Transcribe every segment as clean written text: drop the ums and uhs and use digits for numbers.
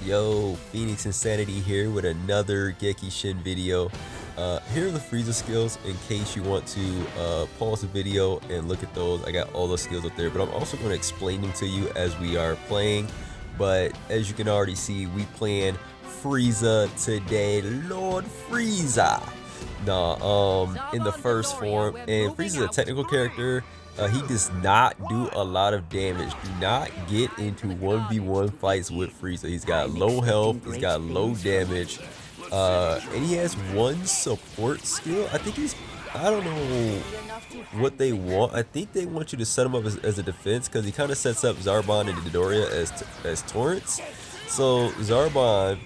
Yo, Phoenix Insanity here with another Gekishin video. Here are the Frieza skills in case you want to pause the video and look at those. I got all the skills up there, but I'm also going to explain them to you as we are playing. But as you can already see, we playing Frieza today. Lord Frieza! In the first form, and Frieza's a technical character. He does not do a lot of damage. Do not get into 1v1 fights with Frieza. He's got low health, he's got low damage, and he has one support skill. I don't know what they want. I think they want you to set him up as a defense, because he kind of sets up Zarbon and Dodoria as torrents. So Zarbon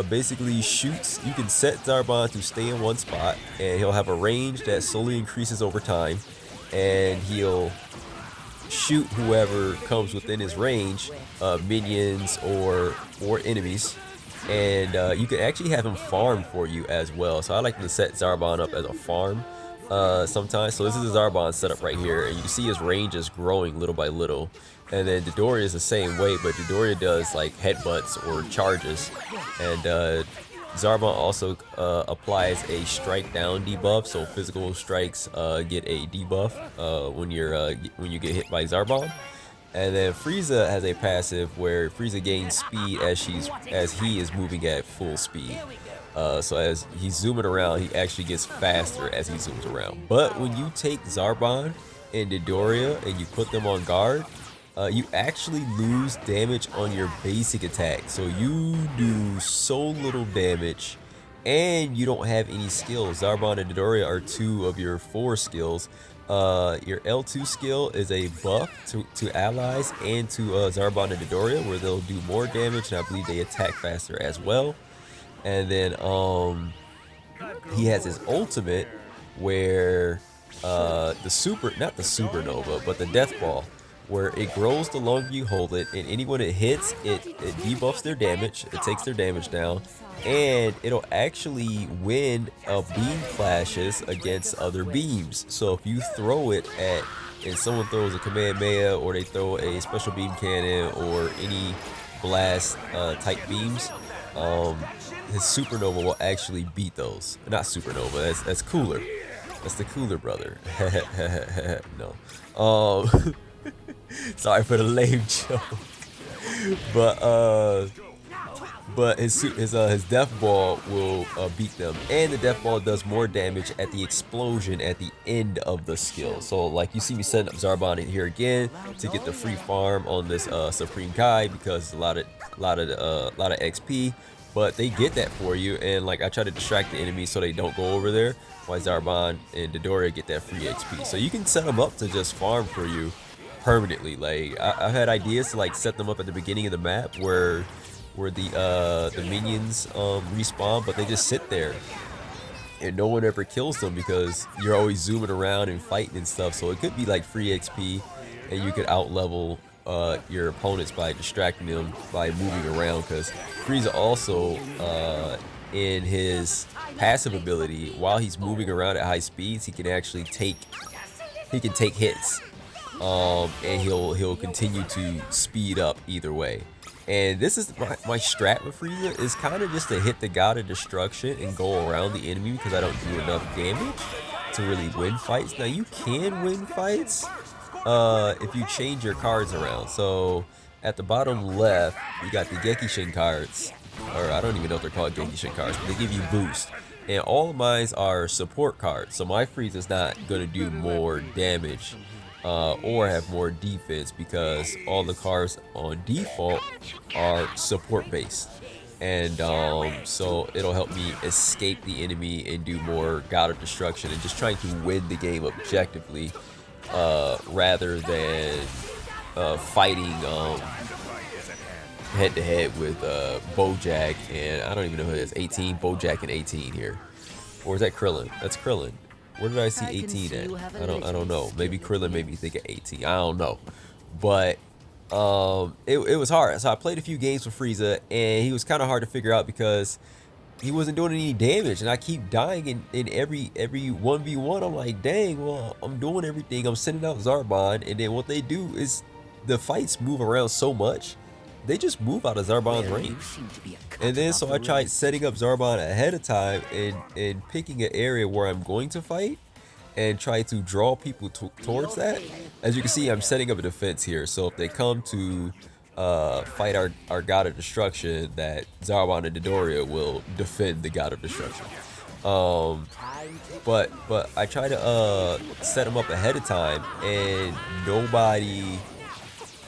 basically shoots. You can set Zarbon to stay in one spot, and he'll have a range that slowly increases over time, and he'll shoot whoever comes within his range, minions or enemies. And you can actually have him farm for you as well. So I like to set Zarbon up as a farm sometimes. So this is a Zarbon setup right here, and you can see his range is growing little by little. And then Dodoria is the same way, but Dodoria does like headbutts or charges, and Zarbon also applies a strike down debuff, so physical strikes get a debuff when you get hit by Zarbon. And then Frieza has a passive where Frieza gains speed as he is moving at full speed. So as he's zooming around, he actually gets faster as he zooms around. But when you take Zarbon and Dodoria and you put them on guard, you actually lose damage on your basic attack. So you do so little damage, and you don't have any skills. Zarbon and Dodoria are two of your 4 skills. Your L2 skill is a buff to allies and to Zarbon and Dodoria, where they'll do more damage, and I believe they attack faster as well. And then he has his ultimate, where not the supernova, but the death ball, where it grows the longer you hold it, and anyone it hits, it debuffs their damage, it takes their damage down, and it'll actually win beam clashes against other beams. So if you throw it and someone throws a Kamehameha, or they throw a special beam cannon, or any blast type beams, his supernova will actually beat those. Not supernova, that's cooler. That's the cooler brother. No. Sorry for the lame joke, but his death ball will beat them, and the death ball does more damage at the explosion at the end of the skill. So like you see me setting up Zarbon in here again to get the free farm on this Supreme Kai, because it's a lot of XP. But they get that for you, and like I try to distract the enemies so they don't go over there, while Zarbon and Dodoria get that free XP. So you can set them up to just farm for you permanently. Like I had ideas to like set them up at the beginning of the map where the minions respawn, but they just sit there and no one ever kills them, because you're always zooming around and fighting and stuff. So it could be like free XP, and you could out level your opponents by distracting them by moving around, because Frieza also in his passive ability, while he's moving around at high speeds, he can actually take hits, and he'll continue to speed up either way. And this is my strat with Frieza, is kind of just to hit the God of Destruction and go around the enemy, because I don't do enough damage to really win fights. Now you can win fights if you change your cards around. So at the bottom left, you got the Gekishin cards, or I don't even know if they're called Gekishin cards, but they give you boost. And all of mine are support cards. So my Frieza's not going to do more damage or have more defense, because all the cards on default are support based. And so it'll help me escape the enemy and do more God of Destruction, and just trying to win the game objectively, rather than fighting head to head with Bojack and I don't even know who it is. 18, Bojack and 18 here, or is that Krillin? That's Krillin. Where did I see 18 at? I don't know. Maybe Krillin made me think of 18. I don't know, but it was hard. So I played a few games with Frieza, and he was kind of hard to figure out because he wasn't doing any damage, and I keep dying in every 1v1. I'm like, dang, well, I'm doing everything. I'm sending out Zarbon, and then what they do is the fights move around so much they just move out of Zarbon's range. And then so I tried setting up Zarbon ahead of time and picking an area where I'm going to fight and try to draw people towards that. As you can see, I'm setting up a defense here. So if they come to fight our God of Destruction, that Zarbon and Dodoria will defend the God of Destruction. But I try to set them up ahead of time, and nobody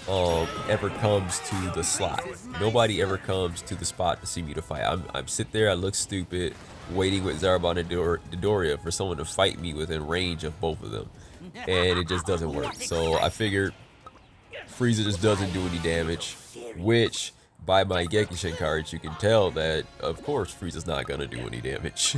ever comes to the slot. Nobody ever comes to the spot to see me to fight. I'm sit there, I look stupid, waiting with Zarbon and Dodoria for someone to fight me within range of both of them, and it just doesn't work. So I figured Frieza just doesn't do any damage, which by my Gekishin cards you can tell that of course Frieza's not gonna do any damage.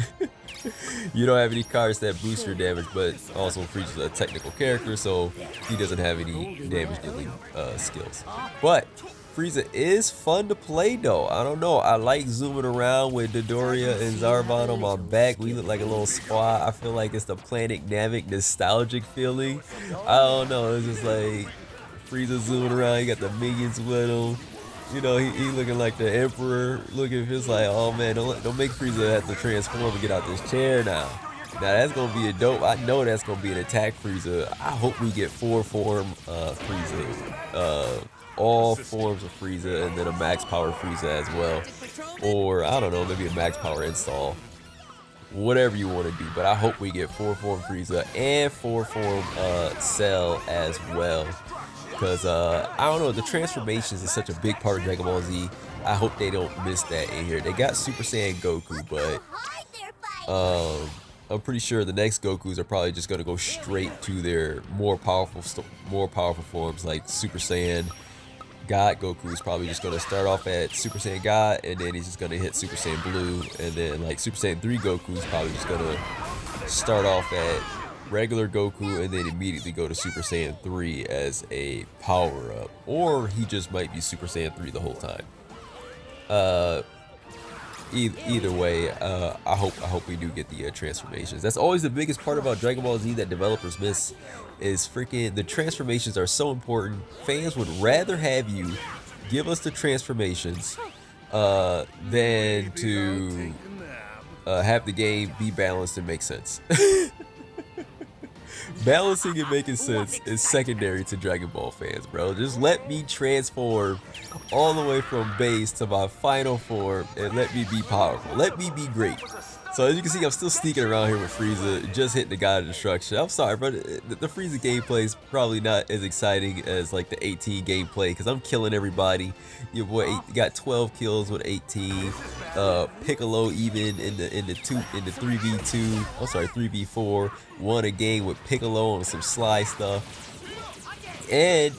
You don't have any cards that boost your damage, but also Frieza's a technical character, so he doesn't have any damage dealing skills. But Frieza is fun to play though. I don't know, I like zooming around with Dodoria and Zarbon on my back. We look like a little squad. I feel like it's the Planet Namek nostalgic feeling. I don't know, it's just like Frieza zooming around, he got the minions with him. You know, he looking like the Emperor, looking just like, oh man, don't make Frieza have to transform and get out this chair now. Now that's gonna be a dope. I know that's gonna be an attack Frieza. I hope we get 4-form Frieza, all forms of Frieza, and then a max power Frieza as well, or I don't know, maybe a max power install. Whatever you want to do, but I hope we get 4-form Frieza and 4-form Cell as well. Because, I don't know, the transformations is such a big part of Dragon Ball Z. I hope they don't miss that in here. They got Super Saiyan Goku, but I'm pretty sure the next Gokus are probably just going to go straight to their more powerful forms, like Super Saiyan God Goku is probably just going to start off at Super Saiyan God, and then he's just going to hit Super Saiyan Blue, and then like Super Saiyan 3 Goku is probably just going to start off at regular Goku and then immediately go to Super Saiyan 3 as a power up, or he just might be Super Saiyan 3 the whole time. Either way, I hope we do get the transformations. That's always the biggest part about Dragon Ball Z that developers miss, is freaking the transformations are so important. Fans would rather have you give us the transformations than to have the game be balanced and make sense. Balancing and making sense is secondary to Dragon Ball fans, bro. Just let me transform all the way from base to my final form and let me be powerful. Let me be great. So as you can see, I'm still sneaking around here with Frieza, just hitting the God of Destruction. I'm sorry, bro. The Frieza gameplay is probably not as exciting as like the 18 gameplay, because I'm killing everybody. Your boy got 12 kills with 18. Piccolo even in the 3v2. I'm sorry, 3v4. Won a game with Piccolo on some sly stuff. And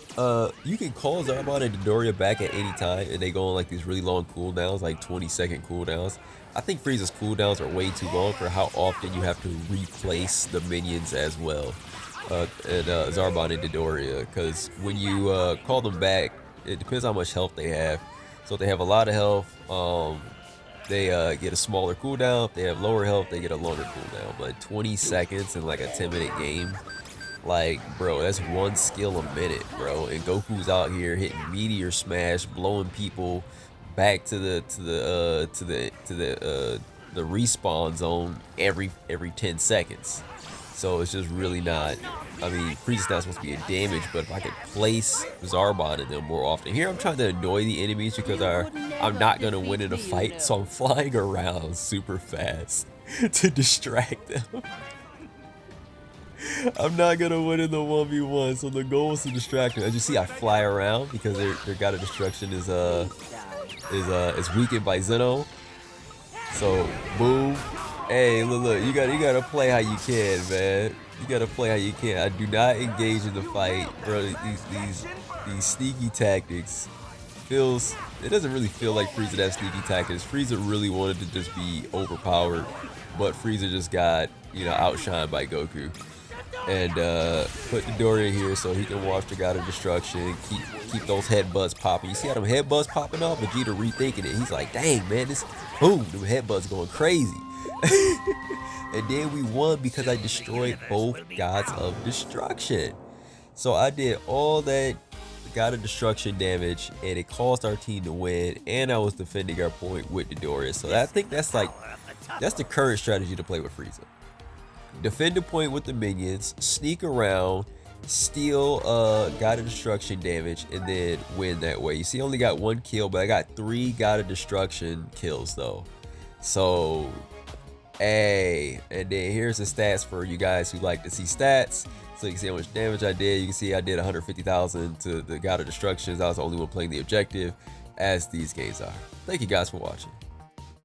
you can call Zarbon and Dodoria back at any time, and they go on like these really long cooldowns, like 20-second cooldowns. I think Frieza's cooldowns are way too long for how often you have to replace the minions as well. And Zarbon and Dodoria, because when you call them back, it depends how much health they have. So if they have a lot of health, they get a smaller cooldown. If they have lower health, they get a longer cooldown. But 20 seconds in like a 10-minute game, like, bro, that's one skill a minute, bro. And Goku's out here hitting Meteor Smash, blowing people back to the respawn zone every 10 seconds. So it's just really not, I mean, Frieza's not supposed to be a damage, but if I could place Zarbon in them more often. Here I'm trying to annoy the enemies because I'm not going to win in a fight, so I'm flying around super fast to distract them. I'm not going to win in the 1v1, so the goal is to distract them. As you see, I fly around because their God of Destruction is weakened by Zeno. So, boom. Hey, look, you gotta play how you can, man. You gotta play how you can. I do not engage in the fight, bro. These sneaky tactics it doesn't really feel like Frieza has sneaky tactics. Frieza really wanted to just be overpowered, but Frieza just got, you know, outshined by Goku. And put Dodoria here so he can watch the God of Destruction, keep those headbutts popping. You see how them headbutts popping off? Vegeta rethinking it. He's like, dang, man, them headbutts going crazy. And then we won because I destroyed both Gods of Destruction. So I did all that God of Destruction damage, and it caused our team to win, and I was defending our point with Dodoria. So I think that's the current strategy to play with Frieza. Defend the point with the minions, sneak around, steal God of Destruction damage, and then win that way. You see, I only got 1 kill, but I got 3 God of Destruction kills though. So, hey, and then here's the stats for you guys who like to see stats. So you can see how much damage I did. You can see I did 150,000 to the God of Destructions. I was the only one playing the objective, as these games are. Thank you guys for watching.